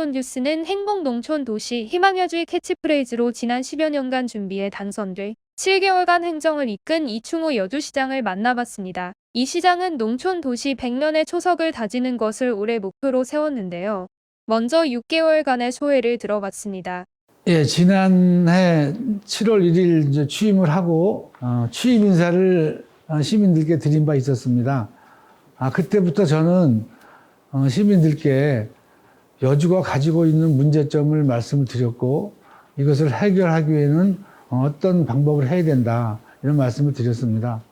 오늘온 뉴스는 행복농촌도시 희망여주의 캐치프레이즈로 지난 10여 년간 준비해 당선돼 7개월간 행정을 이끈 이충호 여주시장을 만나봤습니다. 이 시장은 농촌도시 100년의 초석을 다지는 것을 올해 목표로 세웠는데요. 먼저 6개월간의 소회를 들어봤습니다. 예, 지난해 7월 1일 이제 취임을 하고 취임 인사를 시민들께 드린 바 있었습니다. 그때부터 저는 시민들께 여주가 가지고 있는 문제점을 말씀을 드렸고 이것을 해결하기 위해는 어떤 방법을 해야 된다 이런 말씀을 드렸습니다.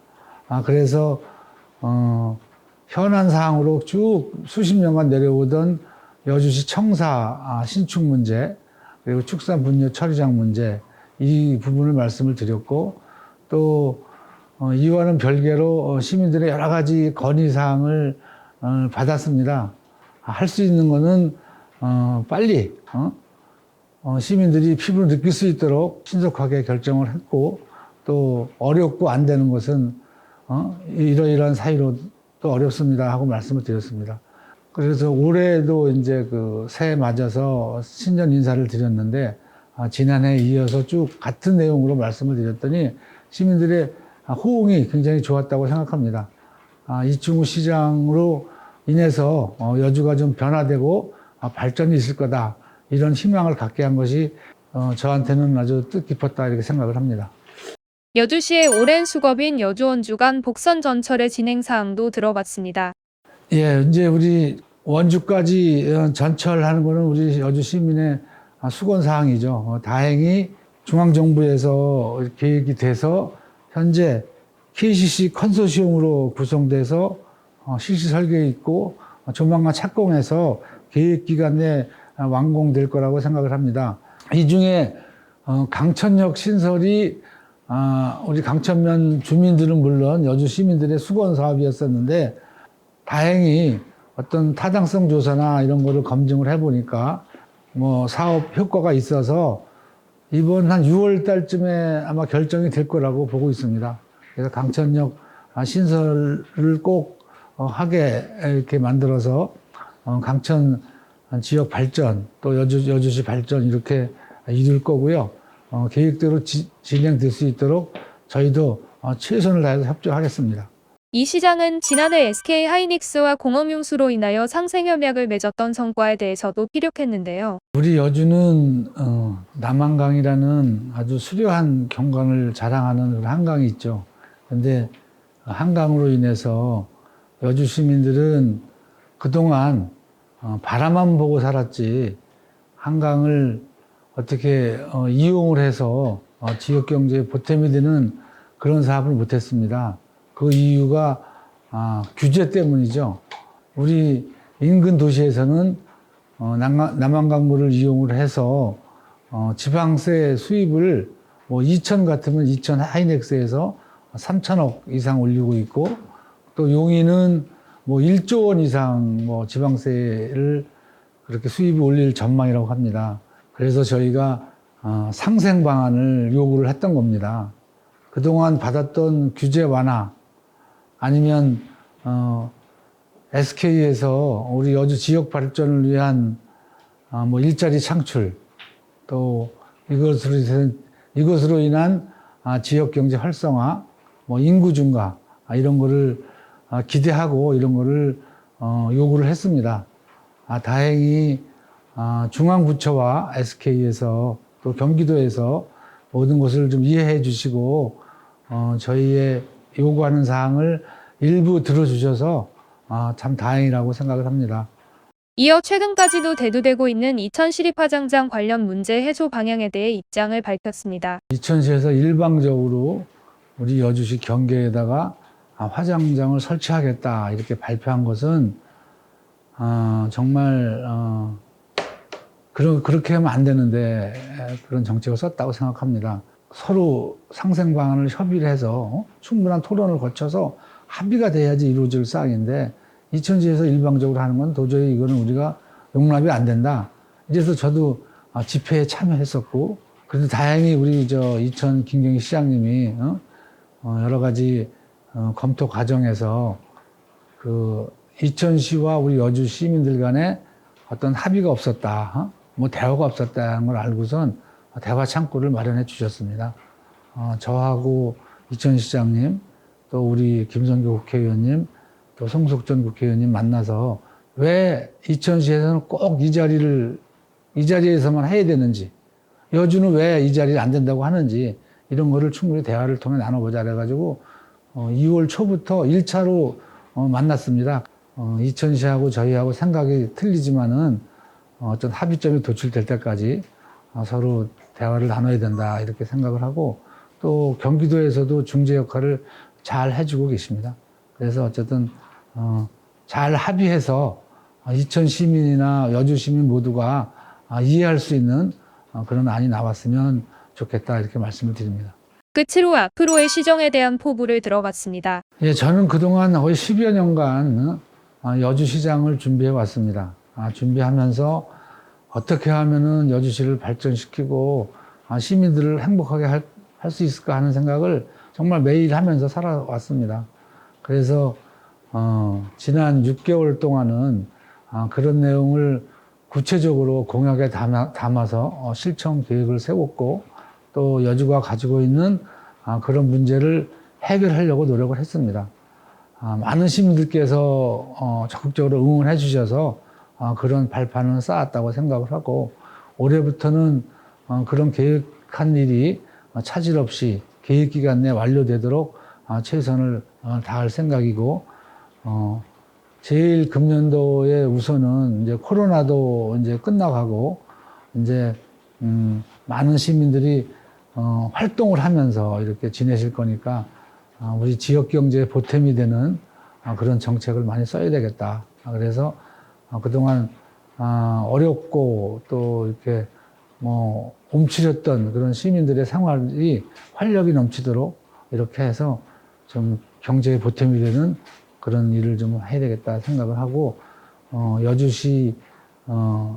그래서 현안 사항으로 쭉 수십 년간 내려오던 여주시 청사 신축 문제 그리고 축산 분뇨 처리장 문제 이 부분을 말씀을 드렸고 또 이와는 별개로 시민들의 여러 가지 건의사항을 받았습니다. 할 수 있는 거는 빨리 시민들이 피부로 느낄 수 있도록 신속하게 결정을 했고 또 어렵고 안 되는 것은 이러이러한 사유로 또 어렵습니다 하고 말씀을 드렸습니다. 그래서 올해도 이제 그 새해 맞아서 신년 인사를 드렸는데 지난해에 이어서 쭉 같은 내용으로 말씀을 드렸더니 시민들의 호응이 굉장히 좋았다고 생각합니다. 이충호 시장으로 인해서 여주가 좀 변화되고 발전이 있을 거다 이런 희망을 갖게 한 것이 저한테는 아주 뜻깊었다 이렇게 생각을 합니다. 여주시의 오랜 수겁인 여주원주 간 복선 전철의 진행 사항도 들어봤습니다. 예, 이제 우리 원주까지 전철하는 거는 우리 여주 시민의 수건 사항이죠. 다행히 중앙정부에서 계획이 돼서 현재 KCC 컨소시엄으로 구성돼서 실시 설계에 있고 조만간 착공해서 계획 기간 내에 완공될 거라고 생각을 합니다. 이 중에 강천역 신설이 우리 강천면 주민들은 물론 여주 시민들의 수건 사업이었었는데 다행히 어떤 타당성 조사나 이런 거를 검증을 해보니까 뭐 사업 효과가 있어서 이번 한 6월 달쯤에 아마 결정이 될 거라고 보고 있습니다. 그래서 강천역 신설을 꼭 하게 이렇게 만들어서 강천 지역 발전 또 여주시 발전 이렇게 이룰 거고요. 계획대로 진행될 수 있도록 저희도 최선을 다해서 협조하겠습니다. 이 시장은 지난해 SK 하이닉스와 공업용수로 인하여 상생협약을 맺었던 성과에 대해서도 피력했는데요. 우리 여주는 남한강이라는 아주 수려한 경관을 자랑하는 한강이 있죠. 그런데 한강으로 인해서 여주 시민들은 그동안 바라만 보고 살았지 한강을 어떻게 이용을 해서 지역 경제에 보탬이 되는 그런 사업을 못했습니다. 그 이유가 규제 때문이죠. 우리 인근 도시에서는 남한강물을 이용을 해서 지방세 수입을 뭐 2천 같으면 2천 하이넥스에서 3천억 이상 올리고 있고 또 용인은 뭐 1조 원 이상 뭐 지방세를 그렇게 수입을 올릴 전망이라고 합니다. 그래서 저희가 상생 방안을 요구를 했던 겁니다. 그동안 받았던 규제 완화 아니면 SK에서 우리 여주 지역 발전을 위한 뭐 일자리 창출 또 이것으로 인한 지역 경제 활성화 뭐 인구 증가 이런 거를 기대하고 이런 거를 요구를 했습니다. 다행히 중앙부처와 SK에서 또 경기도에서 모든 것을 좀 이해해 주시고 저희의 요구하는 사항을 일부 들어주셔서 참 다행이라고 생각을 합니다. 이어 최근까지도 대두되고 있는 이천 시립화장장 관련 문제 해소 방향에 대해 입장을 밝혔습니다. 이천시에서 일방적으로 우리 여주시 경계에다가 화장장을 설치하겠다 이렇게 발표한 것은 정말 그렇게 하면 안 되는데 그런 정책을 썼다고 생각합니다. 서로 상생 방안을 협의를 해서 충분한 토론을 거쳐서 합의가 돼야지 이루어질 사항인데 이천시에서 일방적으로 하는 건 도저히 이거는 우리가 용납이 안 된다. 이래서 저도 집회에 참여했었고 그래도 다행히 우리 이천 김경희 시장님이 여러 가지 검토 과정에서 그 이천시와 우리 여주 시민들 간에 어떤 합의가 없었다, 뭐 대화가 없었다는 걸 알고선 대화 창구를 마련해 주셨습니다. 저하고 이천 시장님, 또 우리 김선교 국회의원님, 또 송석전 국회의원님 만나서 왜 이천시에서는 꼭 이 자리에서만 해야 되는지, 여주는 왜 이 자리에 안 된다고 하는지, 이런 거를 충분히 대화를 통해 나눠보자 그래가지고 2월 초부터 1차로 만났습니다. 이천시하고 저희하고 생각이 틀리지만은 어떤 합의점이 도출될 때까지 서로 대화를 나눠야 된다 이렇게 생각을 하고, 또 경기도에서도 중재 역할을 잘 해주고 계십니다. 그래서 어쨌든 잘 합의해서 이천 시민이나 여주 시민 모두가 이해할 수 있는 그런 안이 나왔으면 좋겠다 이렇게 말씀을 드립니다. 끝으로 앞으로의 시정에 대한 포부를 들어봤습니다. 예, 저는 그동안 거의 10여 년간 여주시장을 준비해 왔습니다. 준비하면서 어떻게 하면은 여주시를 발전시키고 시민들을 행복하게 할 수 있을까 하는 생각을 정말 매일 하면서 살아왔습니다. 그래서 지난 6개월 동안은 그런 내용을 구체적으로 공약에 담아서 실천 계획을 세웠고, 또 여주가 가지고 있는 그런 문제를 해결하려고 노력을 했습니다. 많은 시민들께서 적극적으로 응원해 주셔서 그런 발판을 쌓았다고 생각을 하고, 올해부터는 그런 계획한 일이 차질 없이 계획 기간 내 완료되도록 최선을 다할 생각이고, 제일 금년도에 우선은 이제 코로나도 이제 끝나가고, 이제 많은 시민들이 활동을 하면서 이렇게 지내실 거니까 우리 지역 경제에 보탬이 되는 그런 정책을 많이 써야 되겠다. 그래서 그동안 어렵고 또 이렇게 뭐 움츠렸던 그런 시민들의 생활이 활력이 넘치도록 이렇게 해서 좀 경제에 보탬이 되는 그런 일을 좀 해야 되겠다 생각을 하고, 여주시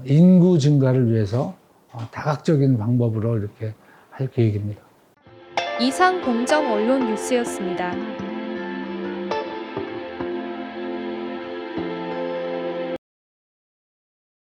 인구 증가를 위해서 다각적인 방법으로 이렇게 할 계획입니다. 이상 공정 언론 뉴스였습니다.